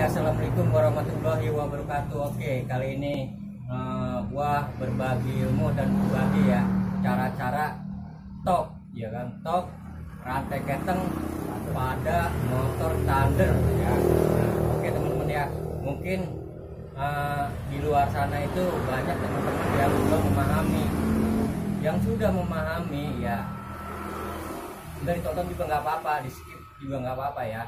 Assalamualaikum warahmatullahi wabarakatuh. Oke, kali ini gua berbagi ilmu dan berbagi ya cara-cara top, ya kan, top rantai keteng pada motor Thunder ya. Oke teman-teman ya, mungkin di luar sana itu banyak teman-teman yang belum memahami, yang sudah memahami ya dari tonton juga nggak apa-apa, di skip juga nggak apa-apa ya.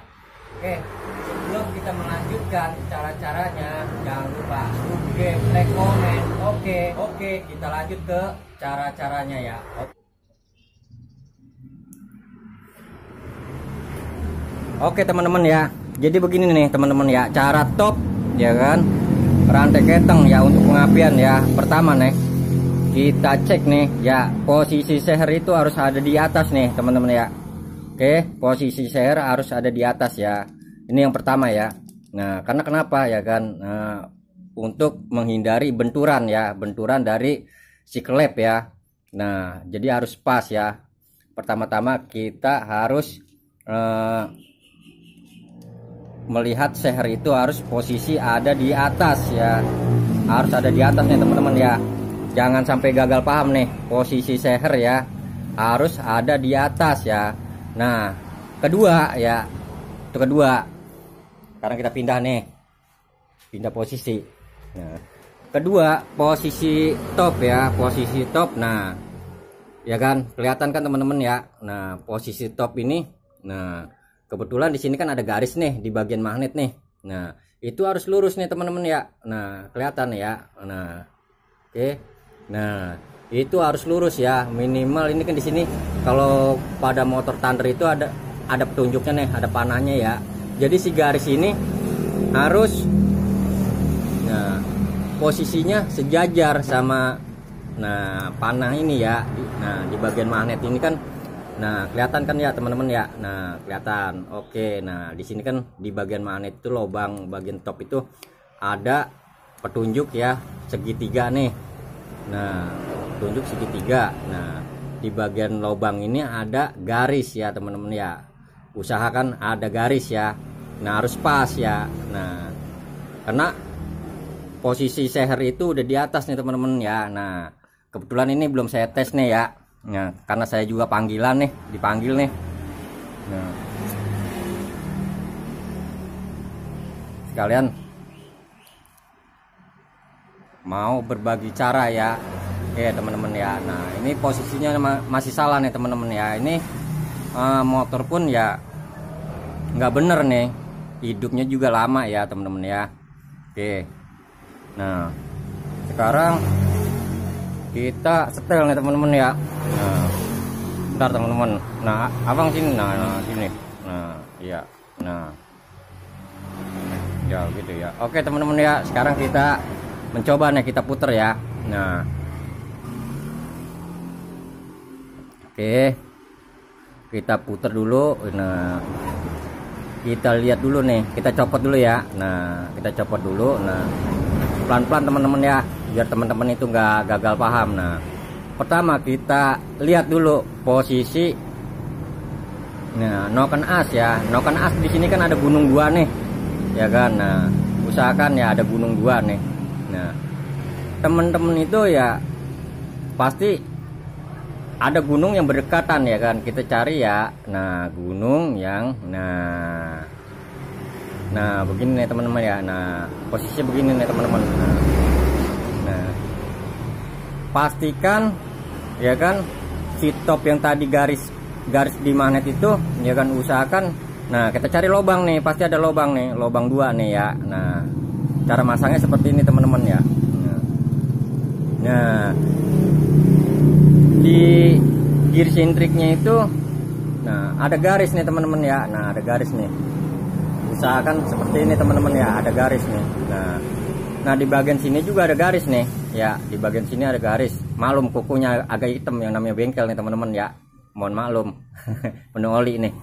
Oke, sebelum kita melanjutkan cara-caranya, jangan lupa subscribe, like, komen. Oke, kita lanjut ke cara-caranya ya. Oke teman-teman ya, jadi begini nih teman-teman ya, cara top ya kan rantai keteng ya untuk pengapian ya. Pertama nih, kita cek nih ya, posisi seher itu harus ada di atas nih teman-teman ya. Oke, posisi seher harus ada di atas ya. Ini yang pertama ya. Nah, karena kenapa ya kan? Untuk menghindari benturan ya, benturan dari si klep ya. Nah, jadi harus pas ya. Pertama-tama kita harus melihat seher itu harus posisi ada di atas ya. Harus ada di atas nih teman-teman ya. Jangan sampai gagal paham nih, posisi seher ya harus ada di atas ya. Nah, kedua ya, itu kedua. Sekarang kita pindah nih, pindah posisi. Nah, kedua posisi top ya, posisi top. Nah, ya kan, kelihatan kan teman-teman ya. Nah, posisi top ini, nah kebetulan di sini kan ada garis nih di bagian magnet nih. Nah, itu harus lurus nih teman-teman ya. Nah, kelihatan ya. Nah, oke. Nah, itu harus lurus ya, minimal ini kan di sini kalau pada motor Thunder itu ada petunjuknya nih, ada panahnya ya. Jadi si garis ini harus, nah posisinya sejajar sama nah panah ini ya. Nah di bagian magnet ini kan, nah kelihatan kan ya teman-teman ya. Nah kelihatan. Oke, nah di sini kan di bagian magnet itu lubang bagian top itu ada petunjuk ya segitiga nih. Nah tunjuk segitiga. Nah di bagian lubang ini ada garis ya teman-teman ya, usahakan ada garis ya. Nah harus pas ya. Nah karena posisi seher itu udah di atas nih teman-teman ya. Nah kebetulan ini belum saya tes nih ya. Nah karena saya juga panggilan nih, dipanggil nih. Nah sekalian mau berbagi cara ya. Oke teman-teman ya. Nah ini posisinya masih salah nih teman-teman ya. Ini motor pun ya nggak bener nih, hidupnya juga lama ya teman-teman ya. Oke, nah sekarang kita setel nih teman-teman ya. Nah bentar teman-teman. Nah abang sini, nah sini. Nah iya, nah ya gitu ya. Oke teman-teman ya, sekarang kita mencoba nih, kita puter ya. Nah oke, kita puter dulu. Nah kita lihat dulu nih, kita copot dulu ya. Nah kita copot dulu. Nah pelan-pelan teman-teman ya, biar teman-teman itu nggak gagal paham. Nah pertama kita lihat dulu posisi, nah noken as ya. Noken as di sini kan ada gunung gua nih ya kan. Nah usahakan ya ada gunung gua nih. Nah teman-teman itu ya pasti ada gunung yang berdekatan ya kan, kita cari ya. Nah gunung yang nah begini nih teman-teman ya. Nah posisinya begini nih teman-teman. Nah pastikan ya kan si top yang tadi garis di magnet itu ya kan, usahakan. Nah kita cari lubang nih, pasti ada lubang nih, lubang dua nih ya. Nah cara masangnya seperti ini teman-teman ya. Nah di gear sintriknya itu nah ada garis nih teman-teman ya. Nah ada garis nih, usahakan seperti ini teman-teman ya, ada garis nih. Nah di bagian sini juga ada garis nih ya, di bagian sini ada garis. Malum kukunya agak hitam, yang namanya bengkel nih teman-teman ya, mohon maklum. Penuh oli nih.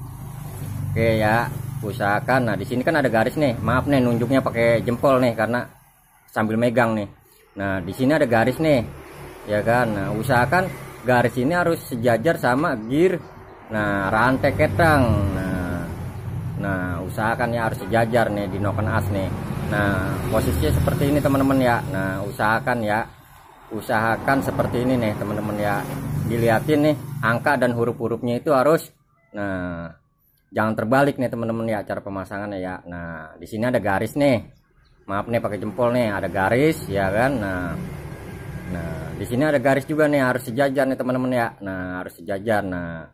Oke ya, usahakan. Nah di sini kan ada garis nih, maaf nih nunjuknya pakai jempol nih karena sambil megang nih. Nah di sini ada garis nih ya kan. Nah usahakan garis ini harus sejajar sama gear nah rantai keteng. Nah usahakan ya harus sejajar nih di noken as nih. Nah posisinya seperti ini teman-teman ya. Nah usahakan seperti ini nih teman-teman ya. Dilihatin nih angka dan huruf-hurufnya itu harus, nah jangan terbalik nih teman-teman ya cara pemasangannya ya. Nah di sini ada garis nih, maaf nih pakai jempol nih, ada garis ya kan. Nah di sini ada garis juga nih, harus sejajar nih teman-teman ya. Nah harus sejajar. Nah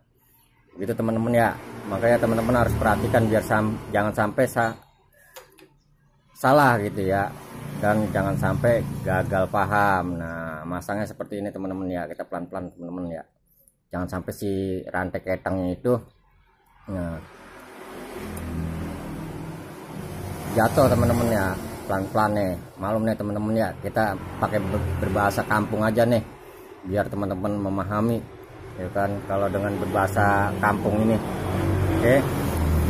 gitu teman-teman ya, makanya teman-teman harus perhatikan biar jangan sampai salah gitu ya, dan jangan sampai gagal paham. Nah masangnya seperti ini teman-teman ya, kita pelan-pelan teman-teman ya, jangan sampai si rantai ketangnya itu jatuh teman-teman ya. Pelan-pelan nih, malum nih teman-teman ya, kita pakai berbahasa kampung aja nih biar teman-teman memahami ya kan, kalau dengan berbahasa kampung ini. Oke,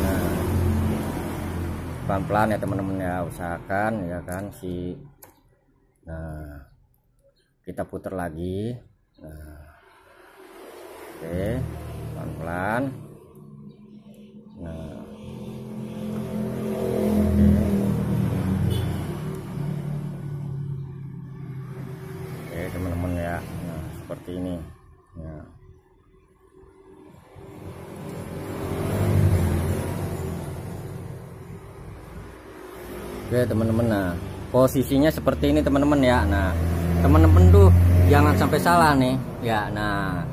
nah pelan-pelan ya teman-teman ya, usahakan ya kan nah kita putar lagi. Nah oke, pelan-pelan. Nah oke teman-teman ya, nah seperti ini ya. Oke teman-teman, nah posisinya seperti ini teman-teman ya. Nah teman-teman tuh jangan sampai salah nih ya. Nah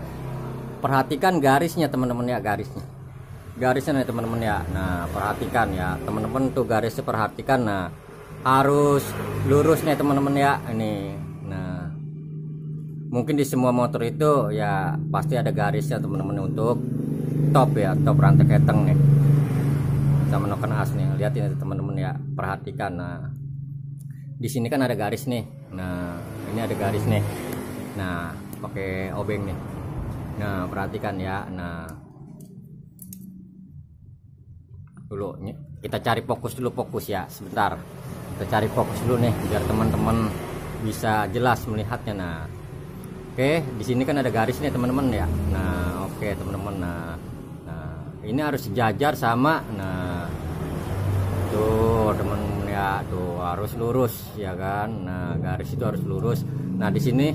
perhatikan garisnya teman-teman ya, garisnya nih teman-teman ya. Nah perhatikan ya teman-teman tuh garisnya, perhatikan. Nah harus lurus nih teman-teman ya ini. Nah mungkin di semua motor itu ya pasti ada garisnya teman-teman untuk top ya, top rantai keteng nih sama noken as nih. Lihatin teman-teman ya, perhatikan. Nah di sini kan ada garis nih. Nah ini ada garis nih, nah pakai obeng nih. Nah perhatikan ya. Nah dulu kita cari fokus dulu, fokus ya sebentar, kita cari fokus dulu nih biar teman-teman bisa jelas melihatnya. Nah oke, di sini kan ada garis nih teman-teman ya. Nah oke teman-teman, nah ini harus sejajar sama, nah tuh teman-teman ya, tuh harus lurus ya kan. Nah garis itu harus lurus. Nah di sini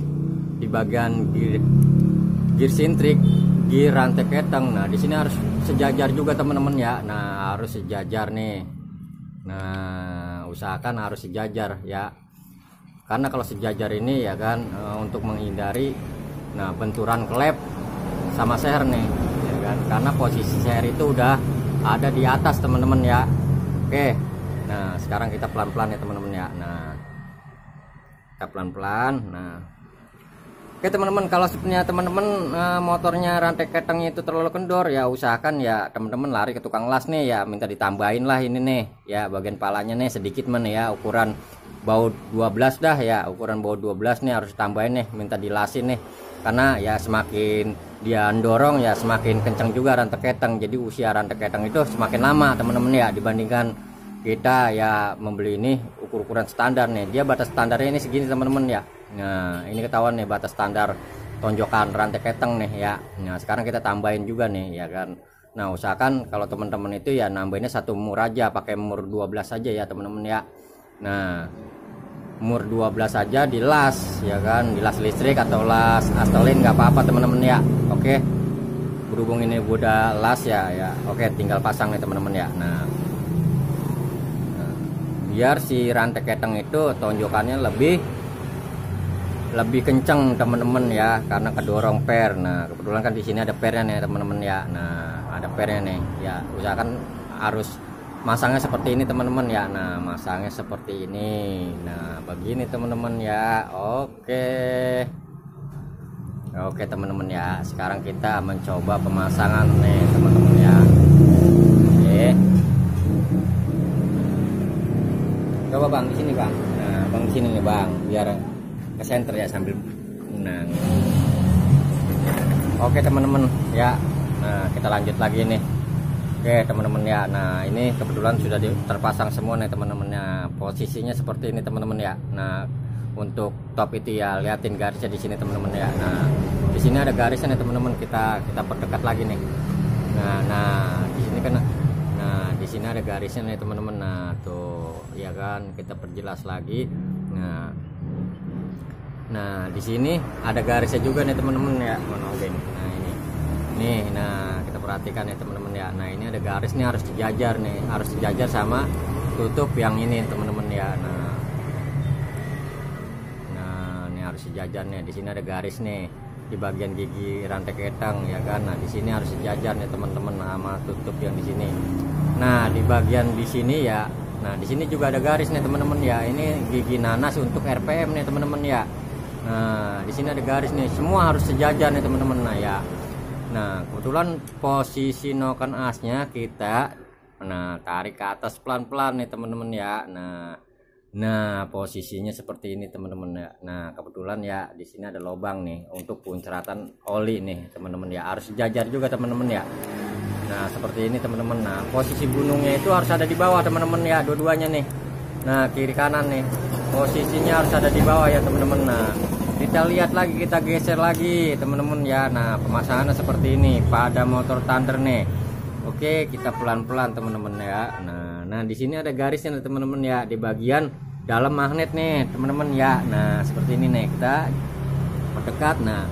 di bagian gear sintrik, gear rantai keteng, nah di sini harus sejajar juga teman-teman ya. Nah harus sejajar nih. Nah usahakan harus sejajar ya, karena kalau sejajar ini ya kan untuk menghindari nah benturan klep sama seher nih ya kan, karena posisi seher itu udah ada di atas teman-teman ya. Oke, nah sekarang kita pelan-pelan ya teman-teman ya. Nah kita pelan-pelan. Nah oke teman-teman, kalau sebenarnya teman-teman motornya rantai ketengnya itu terlalu kendor ya, usahakan ya teman-teman lari ke tukang las nih ya, minta ditambahin lah ini nih ya, bagian palanya nih sedikit ya, ukuran baut 12 dah ya, ukuran baut 12 nih harus tambahin nih, minta dilasin nih, karena ya semakin dia dorong ya semakin kencang juga rantai keteng. Jadi usia rantai keteng itu semakin lama teman-teman ya, dibandingkan kita ya membeli ini ukuran standar nih. Dia batas standarnya ini segini teman-teman ya. Nah ini ketahuan nih batas standar tonjokan rantai keteng nih ya. Nah sekarang kita tambahin juga nih ya kan. Nah usahakan kalau teman-teman itu ya nambahinnya satu mur aja, pakai mur 12 aja ya teman-teman ya. Nah mur 12 aja dilas ya kan, dilas listrik atau las astolin nggak apa-apa teman-teman ya. Oke, berhubung ini udah las ya oke, tinggal pasang nih teman-teman ya. Nah biar si rantai keteng itu tonjokannya lebih kenceng teman-teman ya, karena kedorong per. Nah kebetulan kan di sini ada pernya nih teman-teman ya. Nah ada pernya nih ya, usahakan harus masangnya seperti ini teman-teman ya. Nah masangnya seperti ini, nah begini teman-teman ya. Oke teman-teman ya, sekarang kita mencoba pemasangan nih teman-teman ya. Oke, coba bang di sini bang. Nah bang di sini nih bang, biar ke center ya sambil. Nah oke teman-teman ya. Nah kita lanjut lagi nih. Oke teman-teman ya. Nah ini kebetulan sudah terpasang semua nih teman-teman ya. Posisinya seperti ini teman-teman ya. Nah untuk top itu ya, liatin garisnya di sini teman-teman ya. Nah di sini ada garisnya nih teman-teman, kita perdekat lagi nih. Nah di sini kan, nah di sini ada garisnya nih teman-teman. Nah tuh ya kan, kita perjelas lagi. Nah di sini ada garisnya juga nih teman-teman ya. Nah ini nih, nah kita perhatikan ya teman-teman ya. Nah ini ada garis nih, harus dijajar nih, harus dijajar sama tutup yang ini teman-teman ya. Nah ini harus dijajar nih. Di sini ada garis nih di bagian gigi rantai ketang ya kan. Nah di sini harus dijajar nih teman-teman sama tutup yang di sini. Nah di bagian di sini ya. Nah di sini juga ada garis nih teman-teman ya. Ini gigi nanas untuk RPM nih teman-teman ya. Nah di sini ada garis nih, semua harus sejajar nih teman-teman. Nah ya, nah kebetulan posisi noken asnya kita tarik ke atas pelan-pelan nih teman-teman ya. Nah posisinya seperti ini teman-teman ya. Nah kebetulan ya di sini ada lubang nih untuk punceratan oli nih teman-teman ya, harus sejajar juga teman-teman ya. Nah seperti ini teman-teman. Nah posisi gunungnya itu harus ada di bawah teman-teman ya, dua-duanya nih. Nah kiri kanan nih posisinya harus ada di bawah ya teman-teman. Nah kita lihat lagi, kita geser lagi teman-teman ya. Nah pemasangannya seperti ini pada motor Thunder nih. Oke, kita pelan-pelan teman-teman ya. Nah di sini ada garisnya teman-teman ya, di bagian dalam magnet nih teman-teman ya. Nah seperti ini nih, kita mendekat. Nah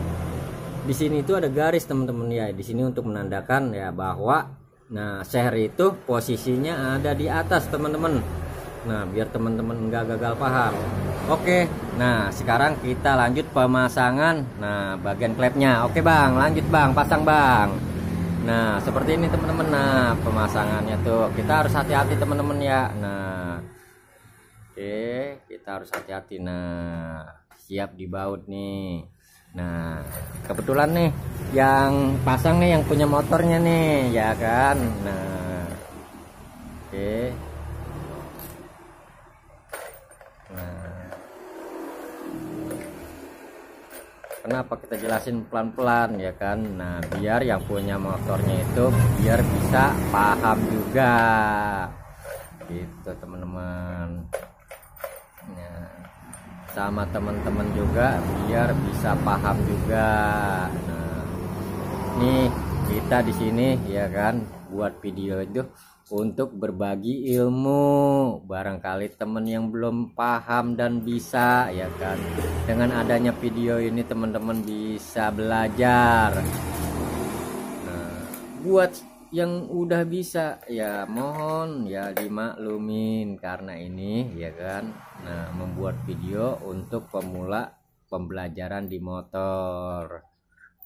di sini itu ada garis teman-teman ya. Di sini untuk menandakan ya bahwa seher itu posisinya ada di atas teman-teman. Nah biar teman-teman enggak gagal paham. Oke, nah sekarang kita lanjut pemasangan bagian klepnya. Oke bang, lanjut bang, pasang bang. Nah seperti ini teman-teman. Nah pemasangannya tuh kita harus hati-hati teman-teman ya. Nah oke, kita harus hati-hati. Nah siap dibaut nih. Nah kebetulan nih yang pasang nih yang punya motornya nih ya kan. Nah oke. Kenapa kita jelasin pelan-pelan ya kan. Nah biar yang punya motornya itu biar bisa paham juga gitu teman-teman. Nah, sama teman-teman juga biar bisa paham juga. Nah nih kita di sini ya kan buat video itu untuk berbagi ilmu. Barangkali temen yang belum paham dan bisa ya kan, dengan adanya video ini teman-teman bisa belajar. Nah buat yang udah bisa ya mohon ya dimaklumin karena ini ya kan. Nah membuat video untuk pemula pembelajaran di motor.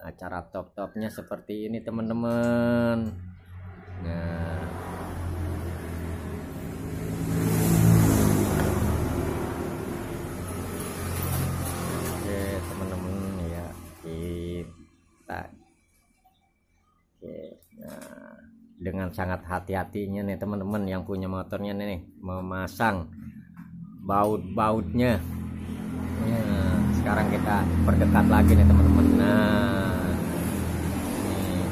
Nah cara top-topnya seperti ini teman-teman. Nah nah, dengan sangat hati-hatinya nih teman-teman yang punya motornya nih memasang baut-bautnya. Nah, sekarang kita perdekat lagi nih teman-teman. Nah nih.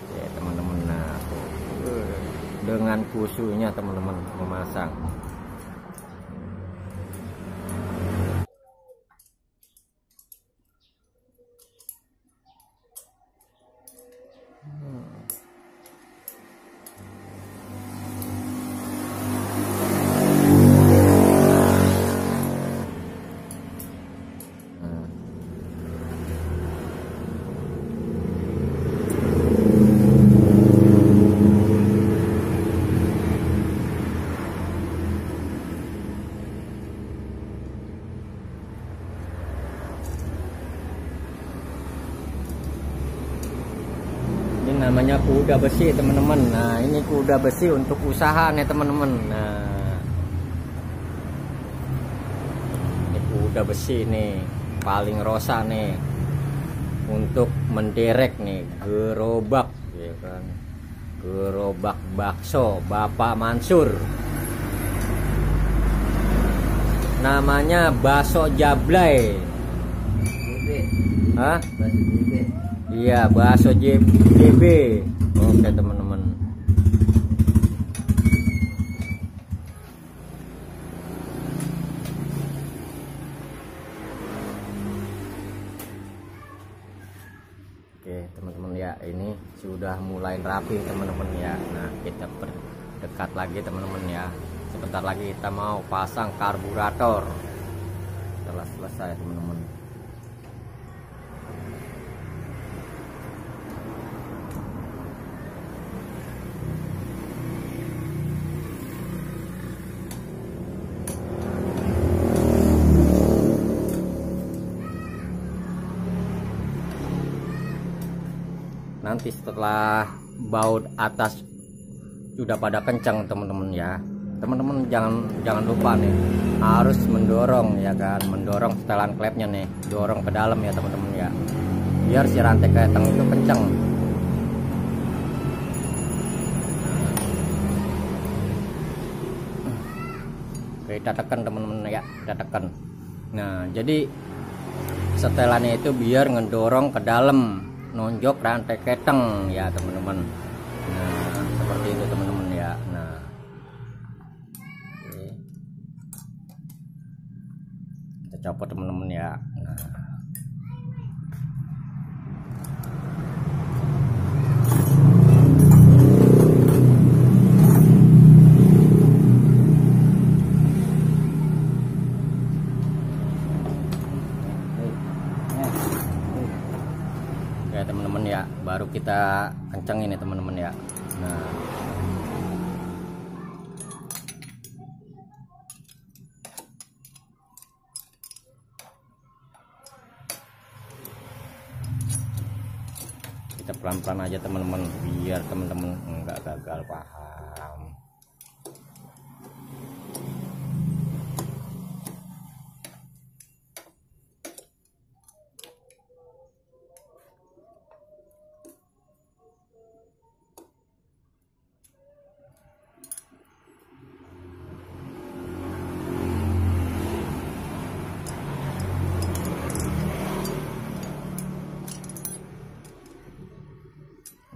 Oke teman-teman, nah dengan kusunya teman-teman memasang. Namanya kuda besi teman-teman. Nah ini kuda besi untuk usaha nih teman-teman. Nah ini kuda besi nih paling rosa nih untuk menderek nih gerobak ya kan, gerobak bakso Bapak Mansur. Namanya bakso Jablay. Hah? Iya, bakso JB. Oke teman-teman. Oke teman-teman ya, ini mulai rapi teman-teman ya. Nah, kita berdekat lagi teman-teman ya. Sebentar lagi kita mau pasang karburator. Setelah selesai teman-teman. Nanti setelah baut atas sudah pada kencang teman-teman ya, teman-teman jangan lupa nih harus mendorong ya kan, mendorong setelan klepnya nih, dorong ke dalam ya teman-teman ya, biar si rantai keteng itu kencang. Oke, kita tekan teman-teman ya, kita tekan. Nah, jadi setelannya itu biar ngedorong ke dalam, nonjok rantai keteng ya teman-teman. Nah, seperti itu teman-teman ya. Nah, oke. Kita copot teman-teman ya. Nah, ya teman-teman ya, baru kita kencengin ya teman-teman ya. Nah, kita pelan-pelan aja teman-teman, biar teman-teman enggak gagal paham.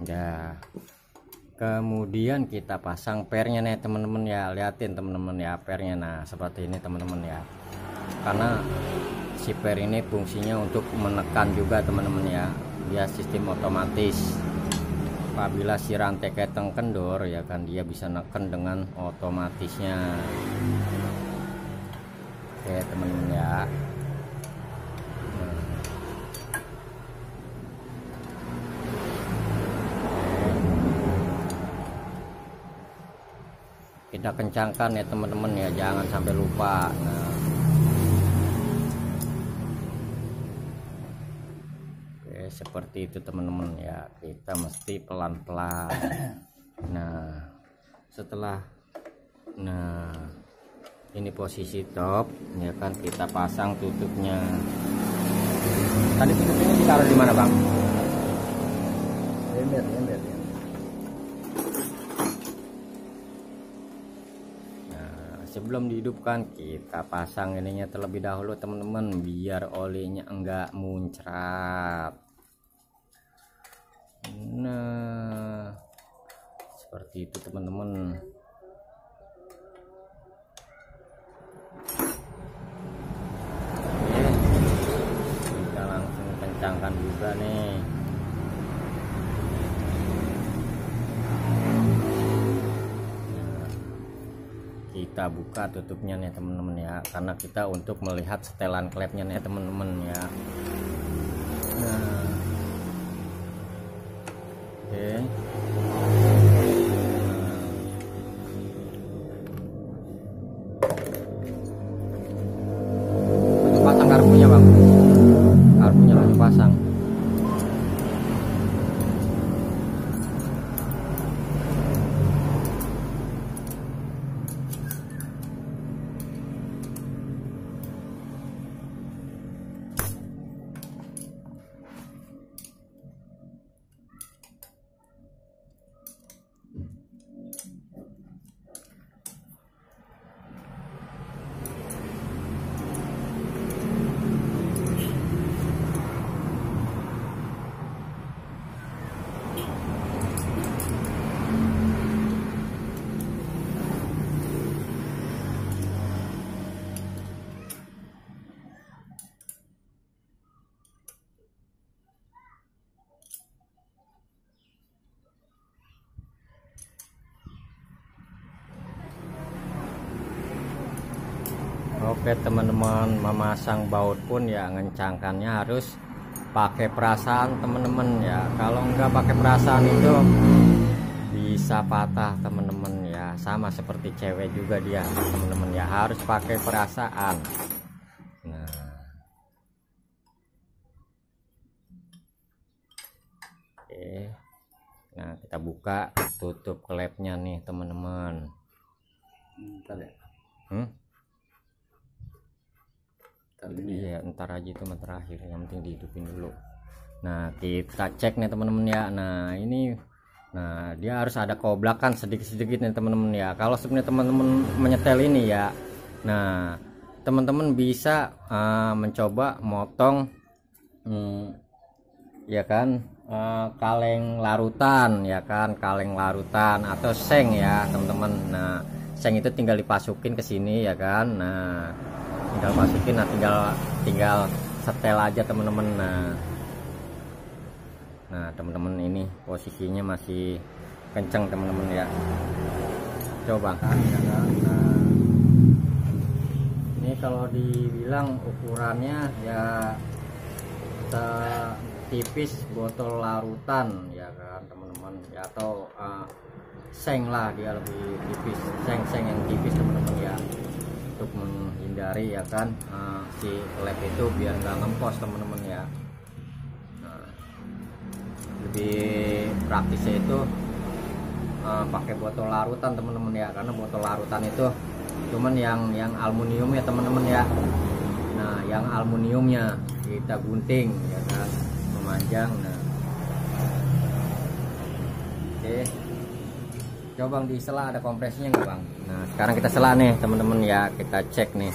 Ya, kemudian kita pasang pernya nih teman-teman ya, liatin teman-teman ya pernya. Nah, seperti ini teman-teman ya, karena si per ini fungsinya untuk menekan juga teman-teman ya, dia sistem otomatis. Apabila si rantai keteng kendor ya kan, dia bisa neken dengan otomatisnya. Oke teman-teman ya. Kita kencangkan ya teman-teman ya, jangan sampai lupa. Nah, oke, seperti itu teman-teman ya, kita mesti pelan-pelan. Nah, setelah ini posisi top ya kan, kita pasang tutupnya. Tadi tutupnya ditaruh di mana bang? Ember. Sebelum dihidupkan kita pasang ininya terlebih dahulu teman-teman, biar olinya enggak muncrat. Nah, seperti itu teman-teman. Oke, kita langsung kencangkan juga nih. Kita buka tutupnya nih teman-teman ya, karena kita untuk melihat setelan klepnya nih teman-teman ya. Nah, oke. Langsung pasang karbunya bang, karbunya langsung pasang. Oke teman-teman, memasang baut pun ya ngencangkannya harus pakai perasaan teman-teman ya. Kalau enggak pakai perasaan itu bisa patah teman-teman ya. Sama seperti cewek juga dia teman-teman ya, harus pakai perasaan. Nah, oke, nah kita buka tutup klepnya nih teman-teman. Bentar ya. Iya, ntar aja itu terakhir, yang penting dihidupin dulu. Nah kita cek nih teman-teman ya. Nah ini, nah dia harus ada koblakan sedikit-sedikit nih teman-teman ya. Kalau sebenarnya teman-teman menyetel ini ya, nah teman-teman bisa mencoba motong ya kan, kaleng larutan ya kan, kaleng larutan atau seng ya teman-teman. Nah seng itu tinggal dipasukin ke sini ya kan. Nah tinggal masukin, nah tinggal setel aja teman-teman. Nah teman-teman ini posisinya masih kenceng teman-teman ya. Coba nah, ini kalau dibilang ukurannya ya tipis botol larutan ya kan teman-teman ya, atau seng lah, dia lebih tipis, seng yang tipis teman-teman ya, untuk menghindari ya kan si led itu biar nggak ngempos teman-teman ya. Nah, lebih praktisnya itu pakai botol larutan teman-teman ya, karena botol larutan itu cuman yang aluminium ya teman-teman ya. Nah yang aluminiumnya kita gunting ya kan, memanjang. Nah oke, coba bang di sela ada kompresinya nggak bang? Nah sekarang kita sela nih teman-teman ya, kita cek nih.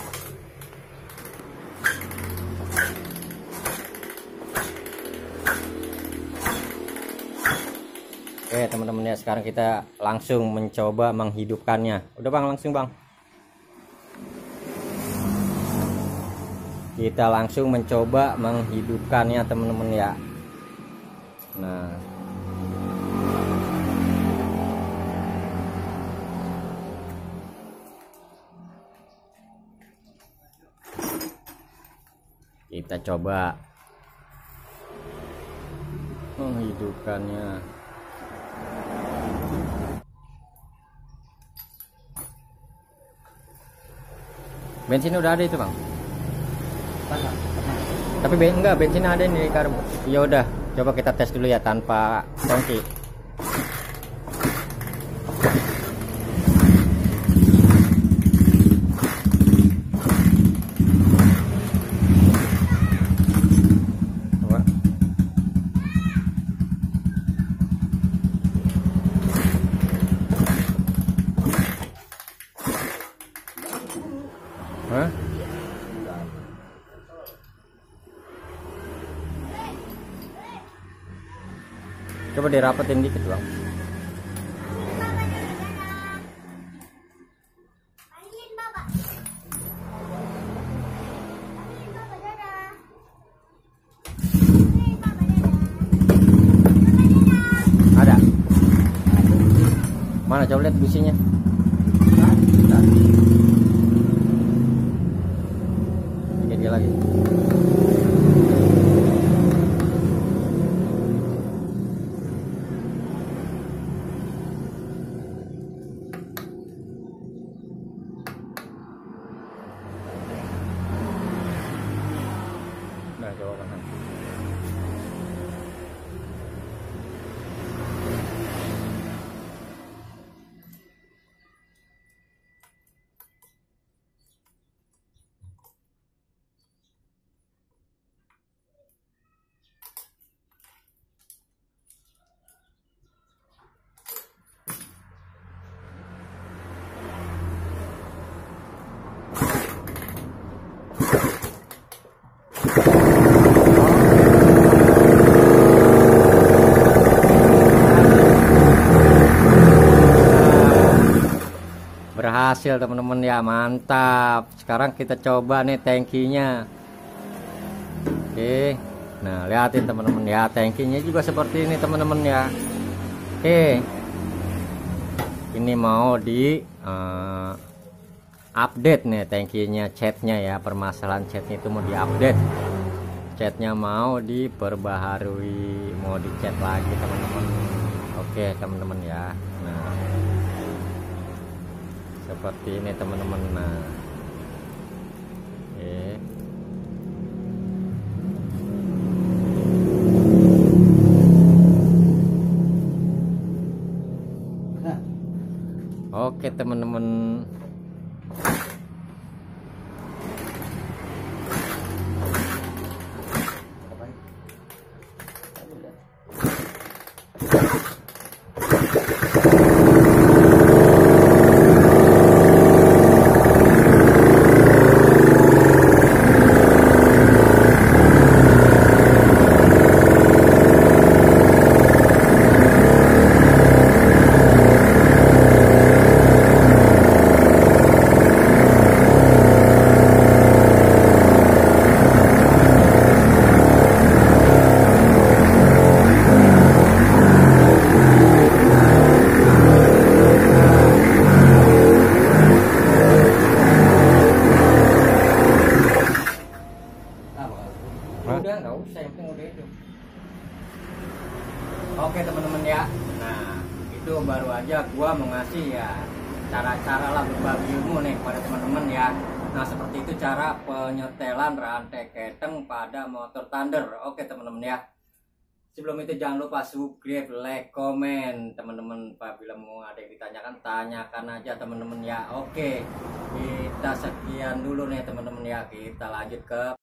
Oke teman-teman ya, sekarang kita langsung mencoba menghidupkannya. Udah bang, langsung bang. Kita langsung mencoba menghidupkannya teman-teman ya. Nah kita coba menghidupkannya. Bensin udah ada itu bang? Tapi enggak, bensin ada nih karbu. Ya udah, coba kita tes dulu ya tanpa tangki. Coba. Hah? Coba dirapetin dikit bang. Ada? Mana coba lihat businya. Dia lagi. Nah, coba kanan. Berhasil teman-teman ya, mantap. Sekarang kita coba nih tangkinya. Oke, nah lihatin teman-teman ya, tangkinya juga seperti ini teman-teman ya. Oke, ini mau di update nih tangkinya, catnya ya, permasalahan catnya itu mau diupdate, catnya mau diperbaharui, mau dicat lagi teman-teman. Oke teman-teman ya, nah seperti ini teman-teman. Nah oke. Oke teman-teman. Udah nggak usah, yang penting udah itu. Oke teman-teman ya, nah itu baru aja gua mau ngasih ya cara-cara lah, berbagi ilmu nih pada teman-teman ya. Nah seperti itu cara penyetelan rantai keteng pada motor Thunder. Oke teman-teman ya, sebelum itu jangan lupa subscribe, like, komen teman-teman. Apabila mau ada yang ditanyakan, tanyakan aja teman-teman ya. Oke, kita sekian dulu nih teman-teman ya, kita lanjut ke